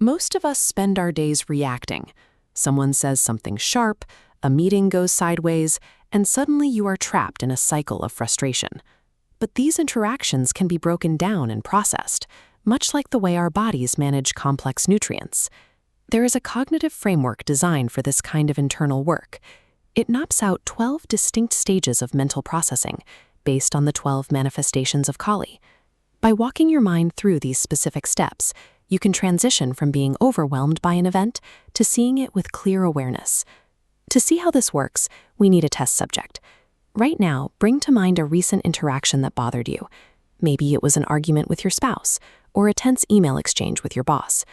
Most of us spend our days reacting. Someone says something sharp, a meeting goes sideways, and suddenly you are trapped in a cycle of frustration. But these interactions can be broken down and processed, much like the way our bodies manage complex nutrients. There is a cognitive framework designed for this kind of internal work. It maps out 12 distinct stages of mental processing based on the 12 manifestations of Kali. By walking your mind through these specific steps, you can transition from being overwhelmed by an event to seeing it with clear awareness. To see how this works, we need a test subject. Right now, bring to mind a recent interaction that bothered you. Maybe it was an argument with your spouse or a tense email exchange with your boss.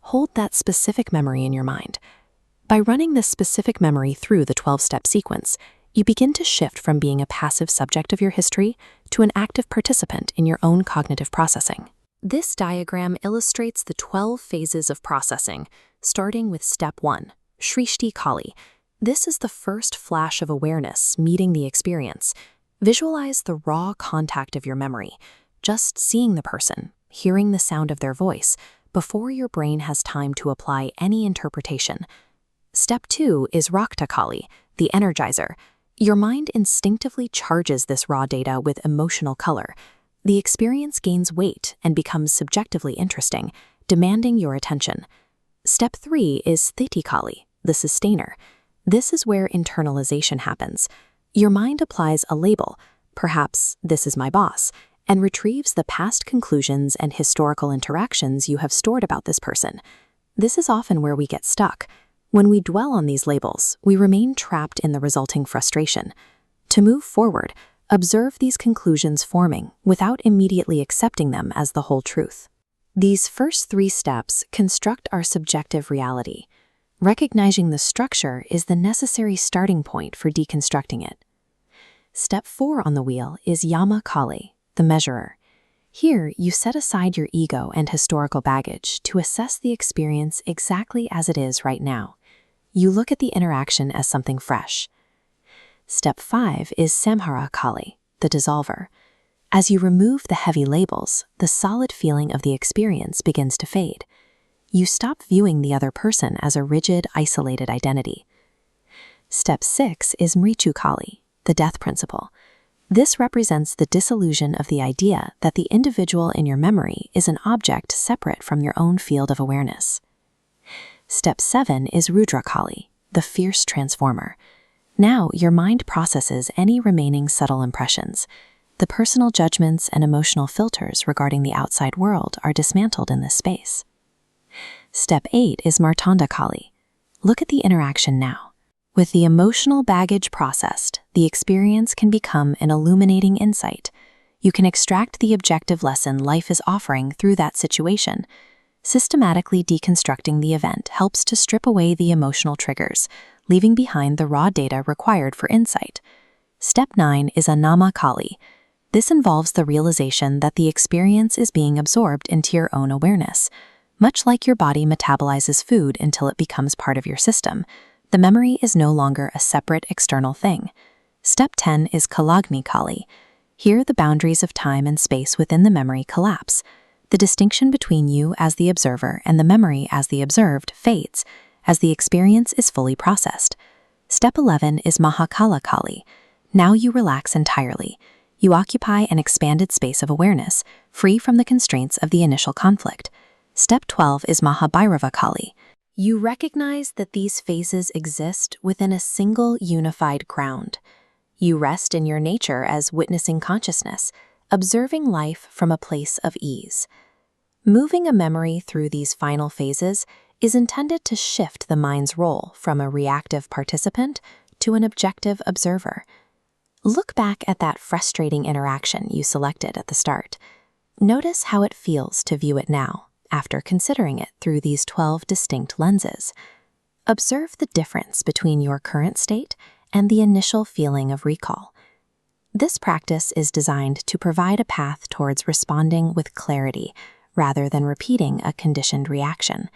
Hold that specific memory in your mind. By running this specific memory through the 12-step sequence, you begin to shift from being a passive subject of your history to an active participant in your own cognitive processing. This diagram illustrates the 12 phases of processing, starting with Step 1, Shrishti Kali. This is the first flash of awareness meeting the experience. Visualize the raw contact of your memory, just seeing the person, hearing the sound of their voice, before your brain has time to apply any interpretation. Step 2 is Rakta Kali, the energizer. Your mind instinctively charges this raw data with emotional color. The experience gains weight and becomes subjectively interesting, demanding your attention. Step 3 is Sthiti Kali, the sustainer. This is where internalization happens. Your mind applies a label, perhaps "this is my boss," and retrieves the past conclusions and historical interactions you have stored about this person. This is often where we get stuck. When we dwell on these labels, we remain trapped in the resulting frustration. To move forward, observe these conclusions forming without immediately accepting them as the whole truth. These first 3 steps construct our subjective reality. Recognizing the structure is the necessary starting point for deconstructing it. Step 4 on the wheel is Yama Kali, the measurer. Here, you set aside your ego and historical baggage to assess the experience exactly as it is right now. You look at the interaction as something fresh. Step 5 is Samhara Kali, the dissolver. As you remove the heavy labels, the solid feeling of the experience begins to fade. You stop viewing the other person as a rigid, isolated identity. Step 6 is Mritu Kali, the death principle. This represents the dissolution of the idea that the individual in your memory is an object separate from your own field of awareness. Step 7 is Rudra Kali, the fierce transformer. Now, your mind processes any remaining subtle impressions. The personal judgments and emotional filters regarding the outside world are dismantled in this space. Step 8 is Martanda Kali. Look at the interaction now. With the emotional baggage processed, the experience can become an illuminating insight. You can extract the objective lesson life is offering through that situation. Systematically deconstructing the event helps to strip away the emotional triggers, leaving behind the raw data required for insight. Step 9 is Anama Kali. This involves the realization that the experience is being absorbed into your own awareness. Much like your body metabolizes food until it becomes part of your system, the memory is no longer a separate external thing. Step 10 is Kalagni Kali. Here, the boundaries of time and space within the memory collapse. The distinction between you as the observer and the memory as the observed fades as the experience is fully processed. Step 11 is Mahakala Kali. Now you relax entirely. You occupy an expanded space of awareness, free from the constraints of the initial conflict. Step 12 is Mahabhairava Kali. You recognize that these phases exist within a single unified ground. You rest in your nature as witnessing consciousness, observing life from a place of ease. Moving a memory through these final phases is intended to shift the mind's role from a reactive participant to an objective observer. Look back at that frustrating interaction you selected at the start. Notice how it feels to view it now, after considering it through these 12 distinct lenses. Observe the difference between your current state and the initial feeling of recall. This practice is designed to provide a path towards responding with clarity rather than repeating a conditioned reaction.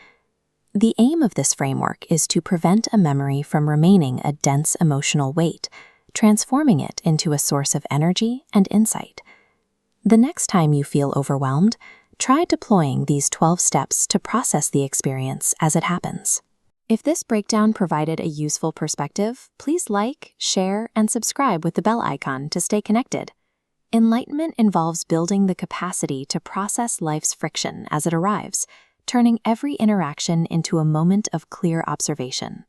The aim of this framework is to prevent a memory from remaining a dense emotional weight, transforming it into a source of energy and insight. The next time you feel overwhelmed, Try deploying these 12 steps to process the experience as it happens. If this breakdown provided a useful perspective, please like, share, and subscribe with the bell icon to stay connected. Enlightenment involves building the capacity to process life's friction as it arrives, turning every interaction into a moment of clear observation.